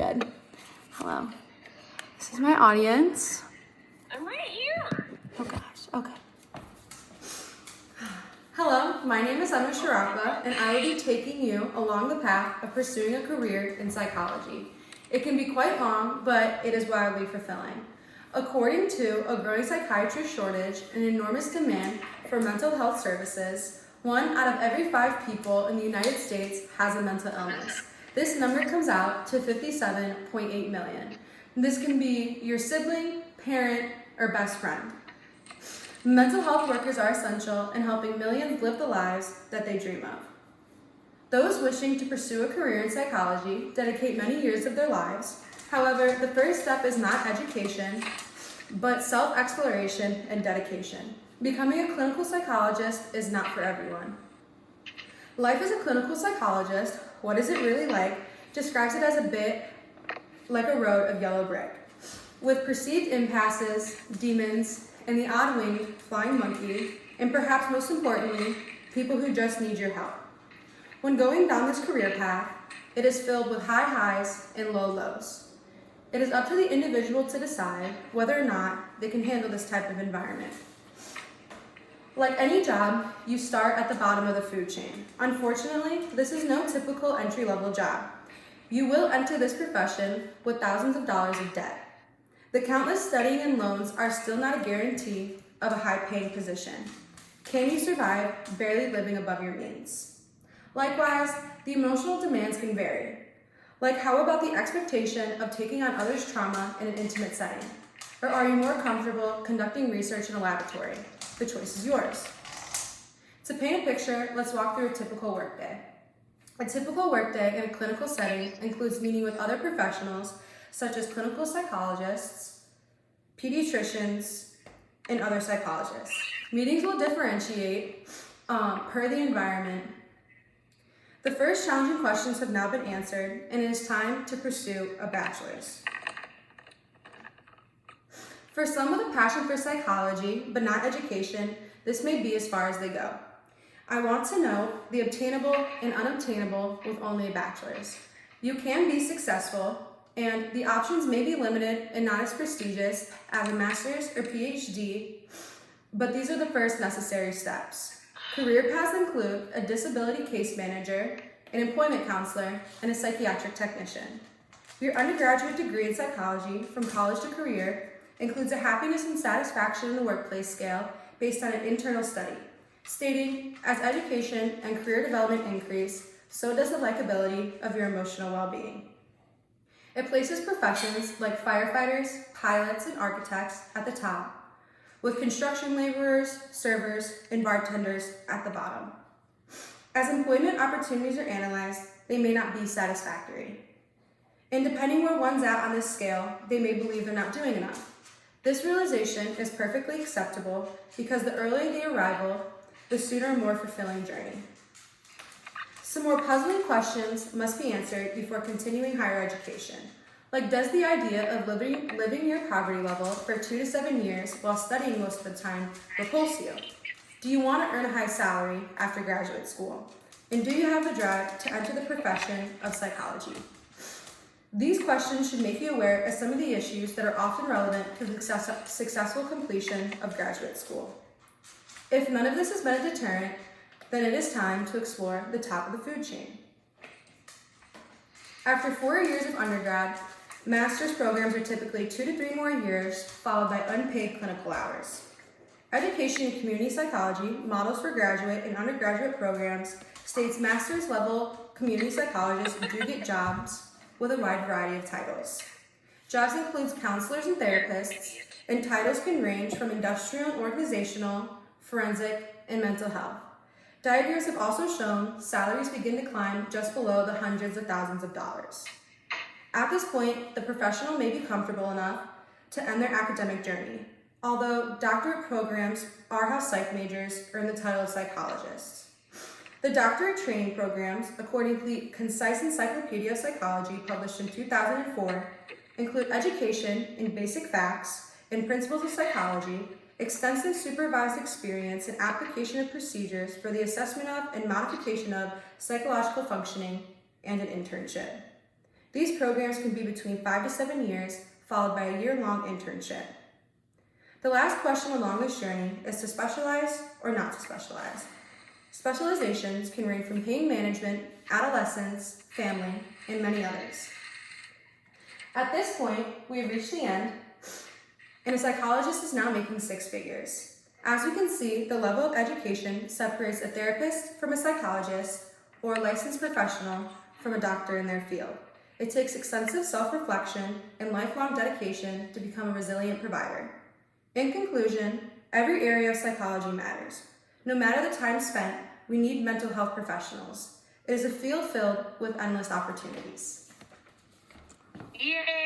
Good. Hello. This is my audience. I'm right here. Oh gosh, okay. Hello, my name is Emma Sharapa, and I will be taking you along the path of pursuing a career in psychology. It can be quite long, but it is wildly fulfilling. According to a growing psychiatrist shortage and enormous demand for mental health services, 1 out of every 5 people in the United States has a mental illness. This number comes out to 57.8 million. This can be your sibling, parent, or best friend. Mental health workers are essential in helping millions live the lives that they dream of. Those wishing to pursue a career in psychology dedicate many years of their lives. However, the first step is not education, but self-exploration and dedication. Becoming a clinical psychologist is not for everyone. Life as a clinical psychologist, what is it really like, describes it as a bit like a road of yellow brick, with perceived impasses, demons, and the odd-winged flying monkey, and perhaps most importantly, people who just need your help. When going down this career path, it is filled with high highs and low lows. It is up to the individual to decide whether or not they can handle this type of environment. Like any job, you start at the bottom of the food chain. Unfortunately, this is no typical entry-level job. You will enter this profession with thousands of dollars of debt. The countless studying and loans are still not a guarantee of a high-paying position. Can you survive barely living above your means? Likewise, the emotional demands can vary. Like, how about the expectation of taking on others' trauma in an intimate setting? Or are you more comfortable conducting research in a laboratory? The choice is yours. To paint a picture, let's walk through a typical workday. A typical workday in a clinical setting includes meeting with other professionals, such as clinical psychologists, pediatricians, and other psychologists. Meetings will differentiate per the environment. The first challenging questions have now been answered, and it is time to pursue a bachelor's. For some with a passion for psychology, but not education, this may be as far as they go. I want to know the obtainable and unobtainable with only a bachelor's. You can be successful, and the options may be limited and not as prestigious as a master's or PhD, but these are the first necessary steps. Career paths include a disability case manager, an employment counselor, and a psychiatric technician. Your undergraduate degree in psychology from college to career includes a happiness and satisfaction in the workplace scale based on an internal study, stating, as education and career development increase, so does the likability of your emotional well-being. It places professions like firefighters, pilots, and architects at the top, with construction laborers, servers, and bartenders at the bottom. As employment opportunities are analyzed, they may not be satisfactory. And depending where one's at on this scale, they may believe they're not doing enough. This realization is perfectly acceptable because the earlier the arrival, the sooner and more fulfilling journey. Some more puzzling questions must be answered before continuing higher education. Like, does the idea of living near poverty level for 2 to 7 years while studying most of the time repulse you? Do you want to earn a high salary after graduate school? And do you have the drive to enter the profession of psychology? These questions should make you aware of some of the issues that are often relevant to the successful completion of graduate school. If none of this has been a deterrent, then it is time to explore the top of the food chain. After 4 years of undergrad, master's programs are typically 2 to 3 more years, followed by unpaid clinical hours. Education in community psychology, models for graduate and undergraduate programs, states master's level community psychologists do get jobs with a wide variety of titles. Jobs includes counselors and therapists, and titles can range from industrial and organizational, forensic, and mental health. Diagrams have also shown salaries begin to climb just below the hundreds of thousands of dollars. At this point, the professional may be comfortable enough to end their academic journey, although doctorate programs are how psych majors earn the title of psychologists. The doctorate training programs, according to the Concise Encyclopedia of Psychology published in 2004, include education in basic facts and principles of psychology, extensive supervised experience and application of procedures for the assessment of and modification of psychological functioning, and an internship. These programs can be between 5 to 7 years, followed by a year-long internship. The last question along this journey is to specialize or not to specialize. Specializations can range from pain management, adolescence, family, and many others. At this point, we have reached the end, and a psychologist is now making 6 figures. As we can see, the level of education separates a therapist from a psychologist or a licensed professional from a doctor in their field. It takes extensive self-reflection and lifelong dedication to become a resilient provider. In conclusion, every area of psychology matters. No matter the time spent, we need mental health professionals. It is a field filled with endless opportunities. Yay!